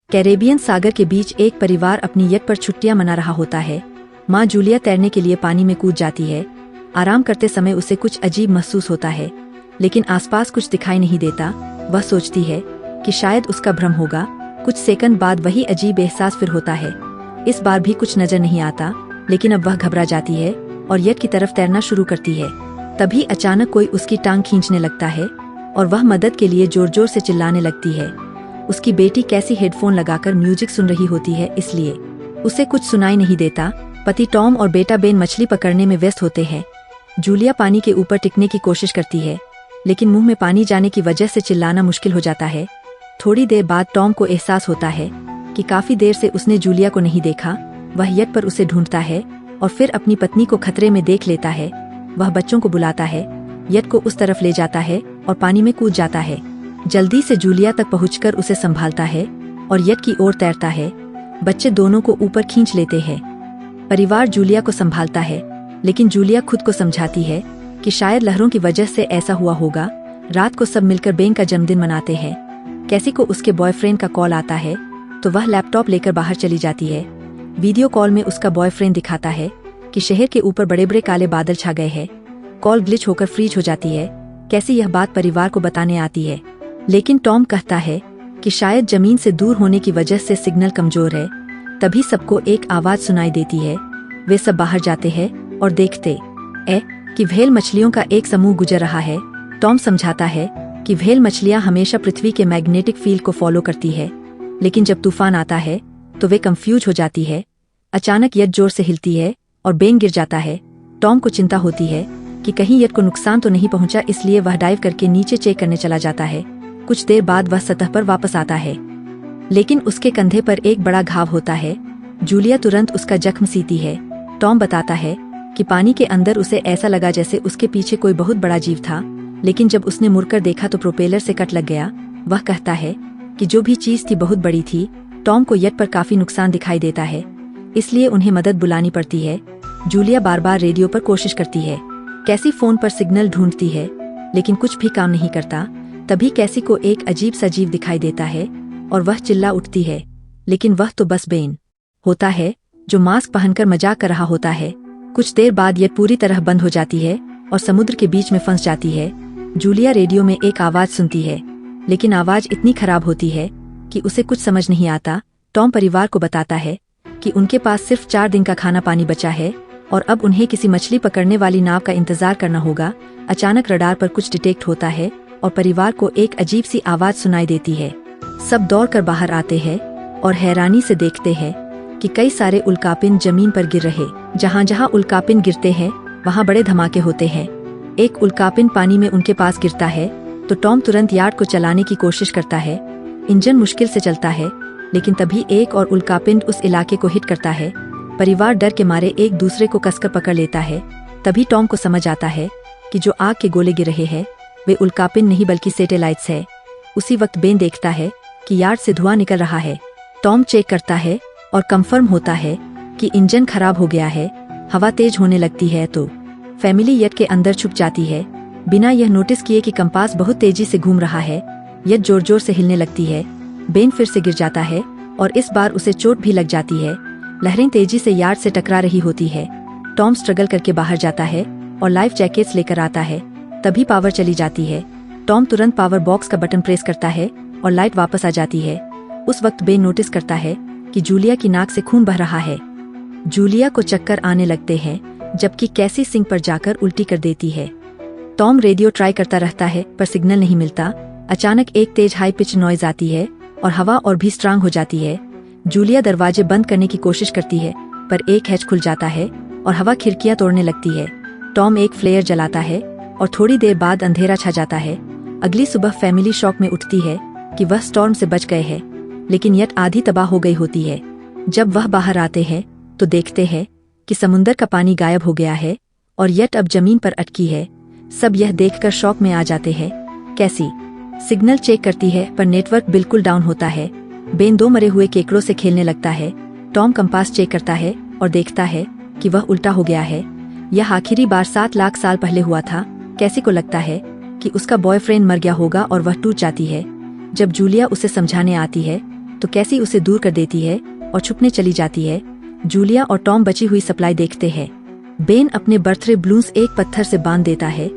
Caribbean सागर के बीच एक परिवार अपनी यट पर छुट्टियां मना रहा होता है। माँ जूलिया तैरने के लिए पानी में कूद जाती है। आराम करते समय उसे कुछ अजीब महसूस होता है, लेकिन आसपास कुछ दिखाई नहीं देता। वह सोचती है कि शायद उसका भ्रम होगा। कुछ सेकंड बाद वही अजीब एहसास फिर होता है। इस बार भी कुछ नजर नहीं आता, लेकिन अब वह घबरा जाती है और यट की तरफ तैरना शुरू करती है। तभी अचानक कोई उसकी टांग खींचने लगता है और वह मदद के लिए जोर जोर से चिल्लाने लगती है। उसकी बेटी कैसी हेडफोन लगाकर म्यूजिक सुन रही होती है, इसलिए उसे कुछ सुनाई नहीं देता। पति टॉम और बेटा बेन मछली पकड़ने में व्यस्त होते हैं। जूलिया पानी के ऊपर टिकने की कोशिश करती है, लेकिन मुंह में पानी जाने की वजह से चिल्लाना मुश्किल हो जाता है। थोड़ी देर बाद टॉम को एहसास होता है कि काफी देर से उसने जूलिया को नहीं देखा। वह यट पर उसे ढूंढता है और फिर अपनी पत्नी को खतरे में देख लेता है। वह बच्चों को बुलाता है, यट को उस तरफ ले जाता है और पानी में कूद जाता है। जल्दी से जूलिया तक पहुंचकर उसे संभालता है और यट की ओर तैरता है। बच्चे दोनों को ऊपर खींच लेते हैं। परिवार जूलिया को संभालता है, लेकिन जूलिया खुद को समझाती है कि शायद लहरों की वजह से ऐसा हुआ होगा। रात को सब मिलकर बेन का जन्मदिन मनाते हैं। कैसी को उसके बॉयफ्रेंड का कॉल आता है, तो वह लैपटॉप लेकर बाहर चली जाती है। वीडियो कॉल में उसका बॉयफ्रेंड दिखाता है कि शहर के ऊपर बड़े बड़े काले बादल छा गए हैं। कॉल ग्लिच होकर फ्रीज हो जाती है। कैसी यह बात परिवार को बताने आती है, लेकिन टॉम कहता है कि शायद जमीन से दूर होने की वजह से सिग्नल कमजोर है। तभी सबको एक आवाज सुनाई देती है। वे सब बाहर जाते हैं और देखते कि व्हेल मछलियों का एक समूह गुजर रहा है। टॉम समझाता है कि व्हेल मछलियां हमेशा पृथ्वी के मैग्नेटिक फील्ड को फॉलो करती है, लेकिन जब तूफान आता है तो वे कंफ्यूज हो जाती है। अचानक यट जोर से हिलती है और बेन गिर जाता है। टॉम को चिंता होती है कि कहीं यट को नुकसान तो नहीं पहुंचा, इसलिए वह डाइव करके नीचे चेक करने चला जाता है। कुछ देर बाद वह सतह पर वापस आता है, लेकिन उसके कंधे पर एक बड़ा घाव होता है। जूलिया तुरंत उसका जख्म सीती है। टॉम बताता है कि पानी के अंदर उसे ऐसा लगा जैसे उसके पीछे कोई बहुत बड़ा जीव था, लेकिन जब उसने मुड़कर देखा तो प्रोपेलर से कट लग गया। वह कहता है कि जो भी चीज थी बहुत बड़ी थी। टॉम को यट पर काफी नुकसान दिखाई देता है, इसलिए उन्हें मदद बुलानी पड़ती है। जूलिया बार बार रेडियो पर कोशिश करती है। कैसी फोन पर सिग्नल ढूंढती है, लेकिन कुछ भी काम नहीं करता। तभी कैसी को एक अजीब सा जीव दिखाई देता है और वह चिल्ला उठती है, लेकिन वह तो बस बेन होता है जो मास्क पहनकर मजाक कर रहा होता है। कुछ देर बाद यह पूरी तरह बंद हो जाती है और समुद्र के बीच में फंस जाती है। जूलिया रेडियो में एक आवाज सुनती है, लेकिन आवाज इतनी खराब होती है कि उसे कुछ समझ नहीं आता। टॉम परिवार को बताता है कि उनके पास सिर्फ 4 दिन का खाना पानी बचा है और अब उन्हें किसी मछली पकड़ने वाली नाव का इंतजार करना होगा। अचानक रडार पर कुछ डिटेक्ट होता है और परिवार को एक अजीब सी आवाज सुनाई देती है। सब दौड़कर बाहर आते हैं और हैरानी से देखते हैं कि कई सारे उल्कापिंड जमीन पर गिर रहे। जहाँ जहाँ उल्कापिंड गिरते हैं वहाँ बड़े धमाके होते हैं। एक उल्कापिंड पानी में उनके पास गिरता है तो टॉम तुरंत यार्ड को चलाने की कोशिश करता है। इंजन मुश्किल से चलता है, लेकिन तभी एक और उल्कापिंड उस इलाके को हिट करता है। परिवार डर के मारे एक दूसरे को कसकर पकड़ लेता है। तभी टॉम को समझ आता है कि जो आग के गोले गिर रहे हैं वे उल्कापिंड नहीं बल्कि सैटेलाइट्स है। उसी वक्त बेन देखता है कि यार्ड से धुआं निकल रहा है। टॉम चेक करता है और कंफर्म होता है कि इंजन खराब हो गया है। हवा तेज होने लगती है तो फैमिली यट के अंदर छुप जाती है, बिना यह नोटिस किए कि कंपास बहुत तेजी से घूम रहा है। यट जोर जोर से हिलने लगती है। बेन फिर से गिर जाता है और इस बार उसे चोट भी लग जाती है। लहरें तेजी से यार्ड से टकरा रही होती है। टॉम स्ट्रगल करके बाहर जाता है और लाइफ जैकेट्स लेकर आता है। तभी पावर चली जाती है। टॉम तुरंत पावर बॉक्स का बटन प्रेस करता है और लाइट वापस आ जाती है। उस वक्त बेन नोटिस करता है कि जूलिया की नाक से खून बह रहा है। जूलिया को चक्कर आने लगते हैं, जबकि कैसी सिंक पर जाकर उल्टी कर देती है। टॉम रेडियो ट्राई करता रहता है पर सिग्नल नहीं मिलता। अचानक एक तेज हाई पिच नॉइज आती है और हवा और भी स्ट्रांग हो जाती है। जूलिया दरवाजे बंद करने की कोशिश करती है, पर एक हैच खुल जाता है और हवा खिड़कियां तोड़ने लगती है। टॉम एक फ्लेयर जलाता है और थोड़ी देर बाद अंधेरा छा जाता है। अगली सुबह फैमिली शॉक में उठती है कि वह स्टॉर्म से बच गए हैं, लेकिन यट आधी तबाह हो गई होती है। जब वह बाहर आते हैं तो देखते हैं कि समुंदर का पानी गायब हो गया है और यट अब जमीन पर अटकी है। सब यह देखकर शॉक में आ जाते हैं। कैसी सिग्नल चेक करती है पर नेटवर्क बिल्कुल डाउन होता है। बेन 2 मरे हुए केकड़ों से खेलने लगता है। टॉम कंपास चेक करता है और देखता है कि वह उल्टा हो गया है। यह आखिरी बार 7 लाख साल पहले हुआ था। कैसी को लगता है कि उसका बॉयफ्रेंड मर गया होगा और वह टूट जाती है। जब जूलिया उसे समझाने आती है तो कैसी उसे दूर कर देती है और छुपने चली जाती है। जूलिया और टॉम बची हुई सप्लाई देखते हैं। बेन अपने बर्थडे बलून्स एक पत्थर से बांध देता है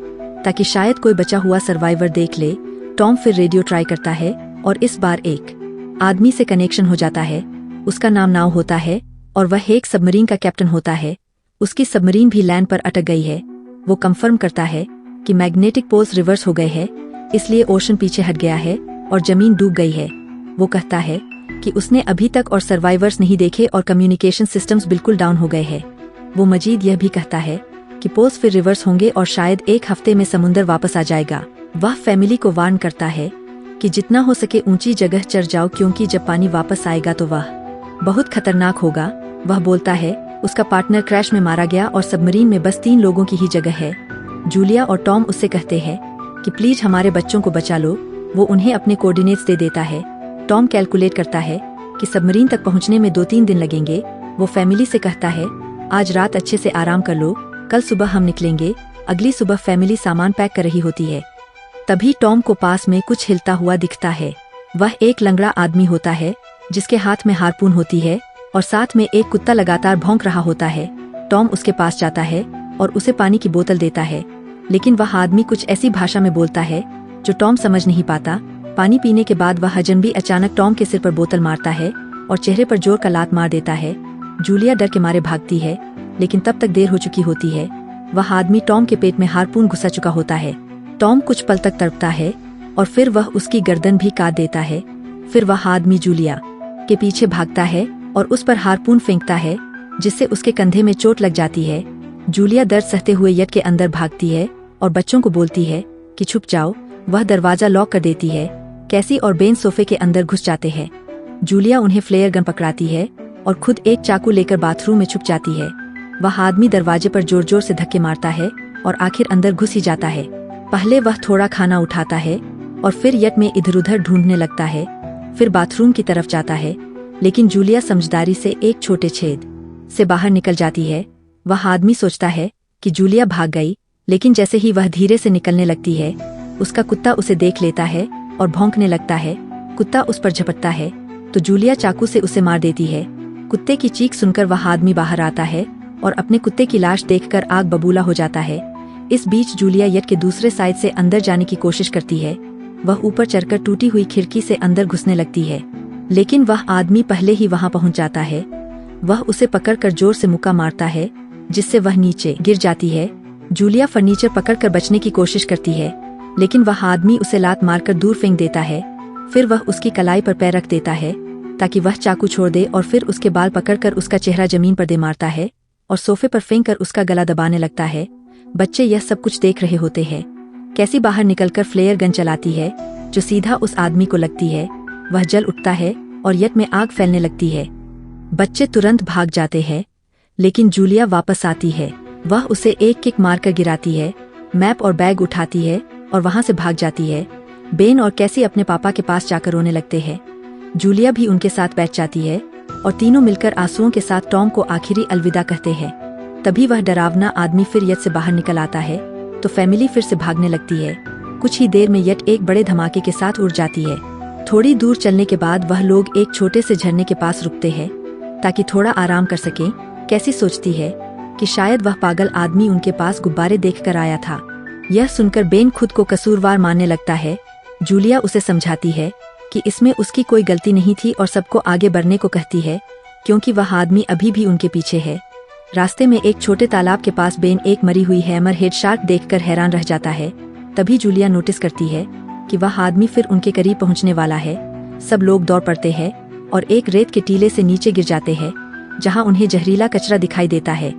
ताकि शायद कोई बचा हुआ सर्वाइवर देख ले। टॉम फिर रेडियो ट्राई करता है और इस बार एक आदमी से कनेक्शन हो जाता है। उसका नाम नाव होता है और वह एक सबमरीन का कैप्टन होता है। उसकी सबमरीन भी लैंड पर अटक गई है। वो कंफर्म करता है कि मैग्नेटिक पोल्स रिवर्स हो गए हैं, इसलिए ओशन पीछे हट गया है और जमीन डूब गई है। वो कहता है कि उसने अभी तक और सर्वाइवर्स नहीं देखे और कम्युनिकेशन सिस्टम्स बिल्कुल डाउन हो गए हैं। वो मजीद यह भी कहता है कि पोल्स फिर रिवर्स होंगे और शायद एक हफ्ते में समुंदर वापस आ जाएगा। वह फैमिली को वार्न करता है कि जितना हो सके ऊंची जगह चढ़ जाओ, क्योंकि जब पानी वापस आएगा तो वह बहुत खतरनाक होगा। वह बोलता है उसका पार्टनर क्रैश में मारा गया और सबमरीन में बस 3 लोगों की ही जगह है। जूलिया और टॉम उससे कहते हैं कि प्लीज हमारे बच्चों को बचा लो। वो उन्हें अपने कोऑर्डिनेट्स दे देता है। टॉम कैलकुलेट करता है कि सबमरीन तक पहुंचने में 2-3 दिन लगेंगे। वो फैमिली से कहता है आज रात अच्छे से आराम कर लो, कल सुबह हम निकलेंगे। अगली सुबह फैमिली सामान पैक कर रही होती है। तभी टॉम को पास में कुछ हिलता हुआ दिखता है। वह एक लंगड़ा आदमी होता है जिसके हाथ में हारपून होती है और साथ में एक कुत्ता लगातार भौंक रहा होता है। टॉम उसके पास जाता है और उसे पानी की बोतल देता है, लेकिन वह आदमी कुछ ऐसी भाषा में बोलता है जो टॉम समझ नहीं पाता। पानी पीने के बाद वह अजनबी अचानक टॉम के सिर पर बोतल मारता है और चेहरे पर जोर का लात मार देता है। जूलिया डर के मारे भागती है, लेकिन तब तक देर हो चुकी होती है। वह आदमी टॉम के पेट में हारपून घुसा चुका होता है। टॉम कुछ पल तक तड़पता है और फिर वह उसकी गर्दन भी काट देता है। फिर वह आदमी जूलिया के पीछे भागता है और उस पर हारपून फेंकता है, जिससे उसके कंधे में चोट लग जाती है। जूलिया दर्द सहते हुए यट के अंदर भागती है और बच्चों को बोलती है कि छुप जाओ। वह दरवाजा लॉक कर देती है। कैसी और बेन सोफे के अंदर घुस जाते हैं। जूलिया उन्हें फ्लेयर गन पकड़ाती है और खुद एक चाकू लेकर बाथरूम में छुप जाती है। वह आदमी दरवाजे पर जोर जोर से धक्के मारता है और आखिर अंदर घुस ही जाता है। पहले वह थोड़ा खाना उठाता है और फिर यट में इधर उधर ढूंढने लगता है। फिर बाथरूम की तरफ जाता है, लेकिन जूलिया समझदारी से एक छोटे छेद से बाहर निकल जाती है। वह आदमी सोचता है कि जूलिया भाग गई, लेकिन जैसे ही वह धीरे से निकलने लगती है, उसका कुत्ता उसे देख लेता है और भौंकने लगता है। कुत्ता उस पर झपटता है तो जूलिया चाकू से उसे मार देती है। कुत्ते की चीख सुनकर वह आदमी बाहर आता है और अपने कुत्ते की लाश देखकर आग बबूला हो जाता है। इस बीच जूलिया यट के दूसरे साइड से अंदर जाने की कोशिश करती है। वह ऊपर चढ़कर टूटी हुई खिड़की से अंदर घुसने लगती है, लेकिन वह आदमी पहले ही वहां पहुंच जाता है। वह उसे पकड़कर जोर से मुक्का मारता है, जिससे वह नीचे गिर जाती है। जूलिया फर्नीचर पकड़कर बचने की कोशिश करती है, लेकिन वह आदमी उसे लात मारकर दूर फेंक देता है। फिर वह उसकी कलाई पर पैर रख देता है ताकि वह चाकू छोड़ दे और फिर उसके बाल पकड़कर उसका चेहरा जमीन पर दे मारता है और सोफे पर फेंककर उसका गला दबाने लगता है। बच्चे यह सब कुछ देख रहे होते हैं। कैसी बाहर निकलकर फ्लेयर गन चलाती है जो सीधा उस आदमी को लगती है। वह जल उठता है और यट में आग फैलने लगती है। बच्चे तुरंत भाग जाते हैं, लेकिन जूलिया वापस आती है। वह उसे एक किक मारकर गिराती है, मैप और बैग उठाती है और वहां से भाग जाती है। बेन और कैसी अपने पापा के पास जाकर रोने लगते हैं। जूलिया भी उनके साथ बैठ जाती है और तीनों मिलकर आंसुओं के साथ टॉम को आखिरी अलविदा कहते हैं। तभी वह डरावना आदमी फिर यट से बाहर निकल आता है तो फैमिली फिर से भागने लगती है। कुछ ही देर में यट एक बड़े धमाके के साथ उड़ जाती है। थोड़ी दूर चलने के बाद वह लोग एक छोटे से झरने के पास रुकते हैं ताकि थोड़ा आराम कर सकें। कैसी सोचती है कि शायद वह पागल आदमी उनके पास गुब्बारे देखकर आया था। यह सुनकर बेन खुद को कसूरवार मानने लगता है। जूलिया उसे समझाती है कि इसमें उसकी कोई गलती नहीं थी और सबको आगे बढ़ने को कहती है, क्योंकि वह आदमी अभी भी उनके पीछे है। रास्ते में एक छोटे तालाब के पास बेन एक मरी हुई हैमर हेड शार्क देखकर हैरान रह जाता है। तभी जूलिया नोटिस करती है कि वह आदमी फिर उनके करीब पहुंचने वाला है। सब लोग दौड़ पड़ते हैं और एक रेत के टीले से नीचे गिर जाते हैं, जहां उन्हें जहरीला कचरा दिखाई देता है।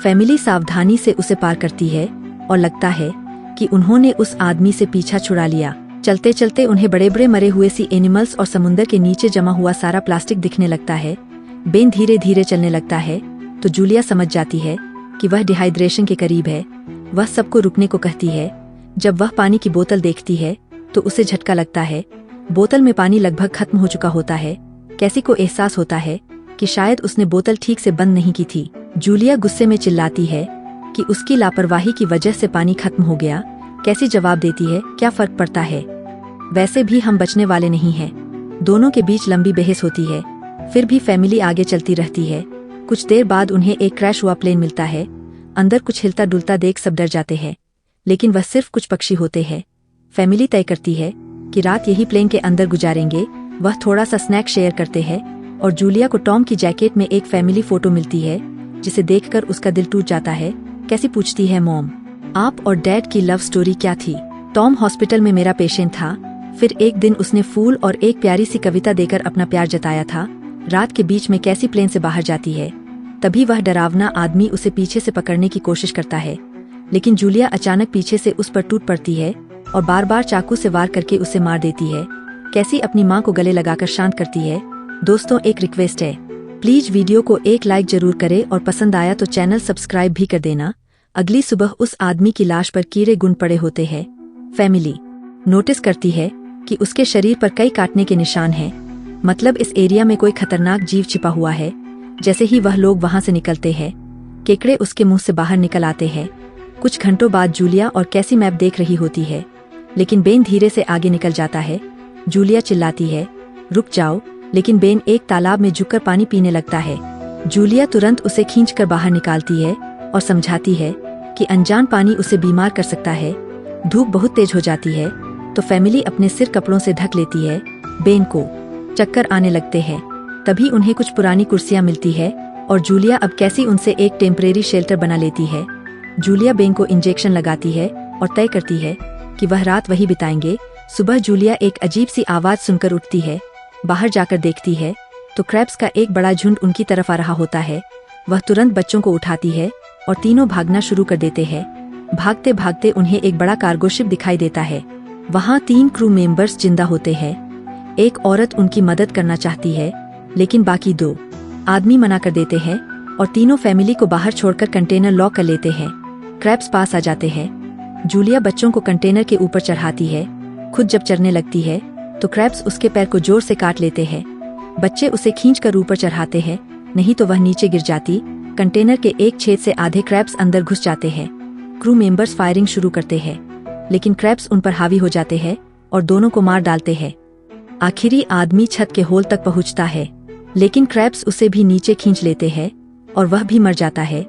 फैमिली सावधानी से उसे पार करती है और लगता है कि उन्होंने उस आदमी से पीछा छुड़ा लिया। चलते चलते उन्हें बड़े बड़े मरे हुए सी एनिमल्स और समुद्र के नीचे जमा हुआ सारा प्लास्टिक दिखने लगता है। बेन धीरे धीरे चलने लगता है तो जूलिया समझ जाती है कि वह डिहाइड्रेशन के करीब है। वह सबको रुकने को कहती है। जब वह पानी की बोतल देखती है तो उसे झटका लगता है। बोतल में पानी लगभग खत्म हो चुका होता है। कैसी को एहसास होता है कि शायद उसने बोतल ठीक से बंद नहीं की थी। जूलिया गुस्से में चिल्लाती है कि उसकी लापरवाही की वजह से पानी खत्म हो गया। कैसी जवाब देती है, क्या फर्क पड़ता है, वैसे भी हम बचने वाले नहीं हैं। दोनों के बीच लंबी बहस होती है, फिर भी फैमिली आगे चलती रहती है। कुछ देर बाद उन्हें एक क्रैश हुआ प्लेन मिलता है। अंदर कुछ हिलता डुलता देख सब डर जाते हैं, लेकिन वह सिर्फ कुछ पक्षी होते हैं। फैमिली तय करती है कि रात यही प्लेन के अंदर गुजारेंगे। वह थोड़ा सा स्नैक शेयर करते हैं और जूलिया को टॉम की जैकेट में एक फैमिली फोटो मिलती है, जिसे देखकर उसका दिल टूट जाता है। कैसी पूछती है मॉम, आप और डैड की लव स्टोरी क्या थी? टॉम, हॉस्पिटल में मेरा पेशेंट था, फिर एक दिन उसने फूल और एक प्यारी सी कविता देकर अपना प्यार जताया था। रात के बीच में कैसी प्लेन से बाहर जाती है, तभी वह डरावना आदमी उसे पीछे से पकड़ने की कोशिश करता है, लेकिन जूलिया अचानक पीछे से उस पर टूट पड़ती है और बार बार चाकू से वार करके उसे मार देती है। कैसी अपनी माँ को गले लगाकर शांत करती है। दोस्तों, एक रिक्वेस्ट है, प्लीज वीडियो को एक लाइक जरूर करें और पसंद आया तो चैनल सब्सक्राइब भी कर देना। अगली सुबह उस आदमी की लाश पर कीड़े गुण पड़े होते हैं। फैमिली नोटिस करती है कि उसके शरीर पर कई काटने के निशान हैं, मतलब इस एरिया में कोई खतरनाक जीव छिपा हुआ है। जैसे ही वह लोग वहां से निकलते हैं, केकड़े उसके मुंह से बाहर निकल आते हैं। कुछ घंटों बाद जूलिया और कैसी मैप देख रही होती है, लेकिन बेन धीरे से आगे निकल जाता है। जूलिया चिल्लाती है, रुक जाओ, लेकिन बेन एक तालाब में झुककर पानी पीने लगता है। जूलिया तुरंत उसे खींचकर बाहर निकालती है और समझाती है कि अनजान पानी उसे बीमार कर सकता है। धूप बहुत तेज हो जाती है तो फैमिली अपने सिर कपड़ों से ढक लेती है। बेन को चक्कर आने लगते हैं, तभी उन्हें कुछ पुरानी कुर्सियां मिलती है और जूलिया अब कैसी उनसे एक टेम्परेरी शेल्टर बना लेती है। जूलिया बेन को इंजेक्शन लगाती है और तय करती है कि वह रात वही बिताएंगे। सुबह जूलिया एक अजीब सी आवाज सुनकर उठती है। बाहर जाकर देखती है तो क्रैब्स का एक बड़ा झुंड उनकी तरफ आ रहा होता है। वह तुरंत बच्चों को उठाती है और तीनों भागना शुरू कर देते हैं। भागते भागते उन्हें एक बड़ा कार्गो शिप दिखाई देता है। वहाँ 3 क्रू मेंबर्स जिंदा होते हैं। एक औरत उनकी मदद करना चाहती है, लेकिन बाकी 2 आदमी मना कर देते हैं और तीनों फैमिली को बाहर छोड़कर कंटेनर लॉक कर लेते हैं। क्रैब्स पास आ जाते हैं। जूलिया बच्चों को कंटेनर के ऊपर चढ़ाती है। खुद जब चढ़ने लगती है तो क्रैब्स उसके पैर को जोर से काट लेते हैं। बच्चे उसे खींचकर ऊपर चढ़ाते हैं, नहीं तो वह नीचे गिर जाती। कंटेनर के एक छेद से आधे क्रैब्स अंदर घुस जाते हैं। क्रू मेंबर्स फायरिंग शुरू करते हैं, लेकिन क्रैब्स उन पर हावी हो जाते हैं और दोनों को मार डालते हैं। आखिरी आदमी छत के होल तक पहुंचता है, लेकिन क्रैब्स उसे भी नीचे खींच लेते हैं और वह भी मर जाता है।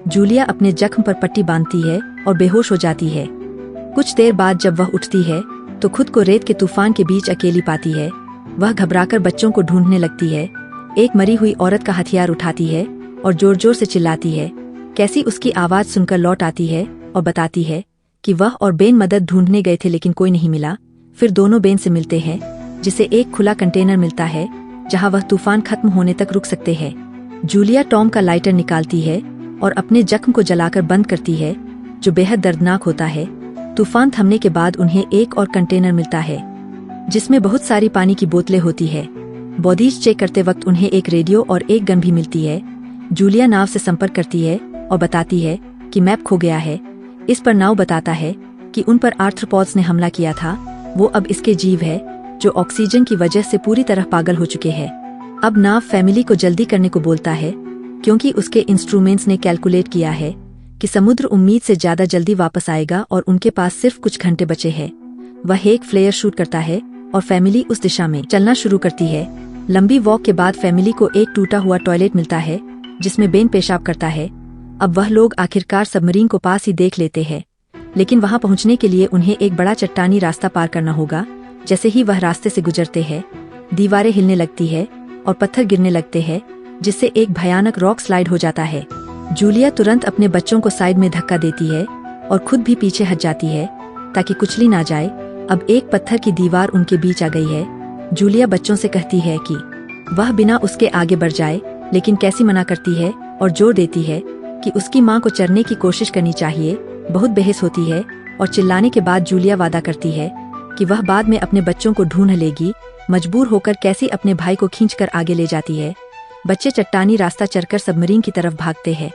जूलिया अपने जख्म पर पट्टी बांधती है और बेहोश हो जाती है। कुछ देर बाद जब वह उठती है तो खुद को रेत के तूफान के बीच अकेली पाती है। वह घबराकर बच्चों को ढूंढने लगती है। एक मरी हुई औरत का हथियार उठाती है और जोर जोर से चिल्लाती है। कैसी उसकी आवाज सुनकर लौट आती है और बताती है कि वह और बेन मदद ढूंढने गए थे, लेकिन कोई नहीं मिला। फिर दोनों बेन से मिलते हैं, जिसे एक खुला कंटेनर मिलता है जहां वह तूफान खत्म होने तक रुक सकते हैं। जूलिया टॉम का लाइटर निकालती है और अपने जख्म को जलाकर बंद करती है, जो बेहद दर्दनाक होता है। तूफान थमने के बाद उन्हें एक और कंटेनर मिलता है, जिसमें बहुत सारी पानी की बोतलें होती है। बॉडीज चेक करते वक्त उन्हें एक रेडियो और एक गन भी मिलती है। जूलिया नाव से संपर्क करती है और बताती है कि मैप खो गया है। इस पर नाव बताता है कि उन पर आर्थ्रोपॉड्स ने हमला किया था। वो अब इसके जीव है, जो ऑक्सीजन की वजह से पूरी तरह पागल हो चुके हैं। अब नाव फैमिली को जल्दी करने को बोलता है, क्योंकि उसके इंस्ट्रूमेंट्स ने कैलकुलेट किया है कि समुद्र उम्मीद से ज्यादा जल्दी वापस आएगा और उनके पास सिर्फ कुछ घंटे बचे हैं। वह एक फ्लेयर शूट करता है और फैमिली उस दिशा में चलना शुरू करती है। लंबी वॉक के बाद फैमिली को एक टूटा हुआ टॉयलेट मिलता है, जिसमें बेन पेशाब करता है। अब वह लोग आखिरकार सबमरीन को पास ही देख लेते हैं, लेकिन वहां पहुंचने के लिए उन्हें एक बड़ा चट्टानी रास्ता पार करना होगा। जैसे ही वह रास्ते से गुजरते हैं, दीवारें हिलने लगती है और पत्थर गिरने लगते हैं, जिससे एक भयानक रॉक स्लाइड हो जाता है। जूलिया तुरंत अपने बच्चों को साइड में धक्का देती है और खुद भी पीछे हट जाती है ताकि कुचली ना जाए। अब एक पत्थर की दीवार उनके बीच आ गई है। जूलिया बच्चों से कहती है कि वह बिना उसके आगे बढ़ जाए, लेकिन कैसी मना करती है और जोर देती है कि उसकी माँ को चरने की कोशिश करनी चाहिए। बहुत बहस होती है और चिल्लाने के बाद जूलिया वादा करती है कि वह बाद में अपने बच्चों को ढूंढ लेगी। मजबूर होकर कैसी अपने भाई को खींचकर आगे ले जाती है। बच्चे चट्टानी रास्ता चढ़कर सबमरीन की तरफ भागते हैं,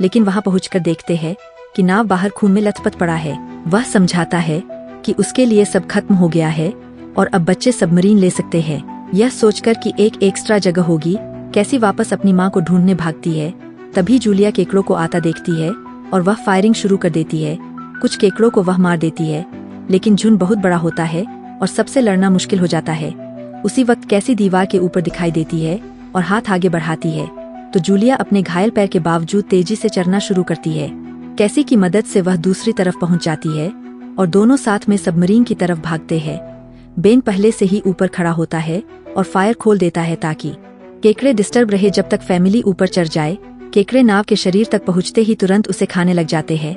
लेकिन वहां पहुंचकर देखते हैं कि नाव बाहर खून में लथपथ पड़ा है। वह समझाता है कि उसके लिए सब खत्म हो गया है और अब बच्चे सबमरीन ले सकते हैं। यह सोचकर कि एक एक्स्ट्रा जगह होगी, कैसी वापस अपनी माँ को ढूंढने भागती है। तभी जूलिया केकड़ों को आता देखती है और वह फायरिंग शुरू कर देती है। कुछ केकड़ों को वह मार देती है, लेकिन झुंड बहुत बड़ा होता है और सबसे लड़ना मुश्किल हो जाता है। उसी वक्त कैसी दीवार के ऊपर दिखाई देती है और हाथ आगे बढ़ाती है तो जूलिया अपने घायल पैर के बावजूद तेजी से चढ़ना शुरू करती है। कैसी की मदद से वह दूसरी तरफ पहुंच जाती है और दोनों साथ में सबमरीन की तरफ भागते हैं। बेन पहले से ही ऊपर खड़ा होता है और फायर खोल देता है ताकि केकड़े डिस्टर्ब रहे जब तक फैमिली ऊपर चढ़ जाए। केकड़े नाव के शरीर तक पहुंचते ही तुरंत उसे खाने लग जाते हैं।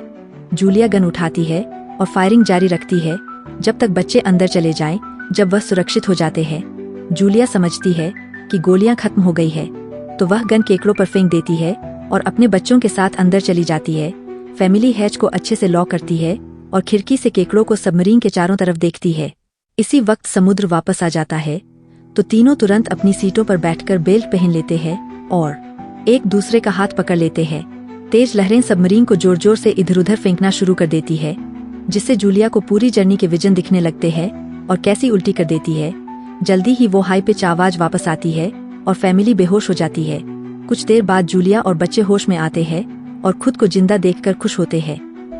जूलिया गन उठाती है और फायरिंग जारी रखती है जब तक बच्चे अंदर चले जाएं। जब वह सुरक्षित हो जाते हैं, जूलिया समझती है कि गोलियां खत्म हो गई है तो वह गन केकड़ों पर फेंक देती है और अपने बच्चों के साथ अंदर चली जाती है। फैमिली हैच को अच्छे से लॉक करती है और खिड़की से केकड़ों को सबमरीन के चारों तरफ देखती है। इसी वक्त समुद्र वापस आ जाता है तो तीनों तुरंत अपनी सीटों पर बैठकर बेल्ट पहन लेते हैं और एक दूसरे का हाथ पकड़ लेते हैं। तेज लहरें सबमरीन को जोर जोर से इधर उधर फेंकना शुरू कर देती है जिससे जूलिया को पूरी जर्नी के विजन दिखने लगते हैं और कैसी उल्टी कर देती है। जल्दी ही वो हाई पिच आवाज वापस आती है और फैमिली बेहोश हो जाती है। कुछ देर बाद जूलिया और बच्चे होश में आते हैं और खुद को जिंदा देखकर खुश होते हैं।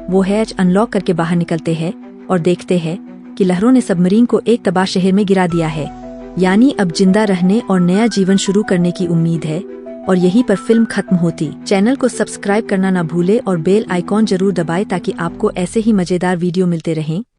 वो हैच अनलॉक करके बाहर निकलते हैं और देखते हैं कि लहरों ने सबमरीन को एक तबाह शहर में गिरा दिया है। यानी अब जिंदा रहने और नया जीवन शुरू करने की उम्मीद है। और यहीं पर फिल्म खत्म होती। चैनल को सब्सक्राइब करना ना भूले और बेल आइकॉन जरूर दबाएं ताकि आपको ऐसे ही मजेदार वीडियो मिलते रहें।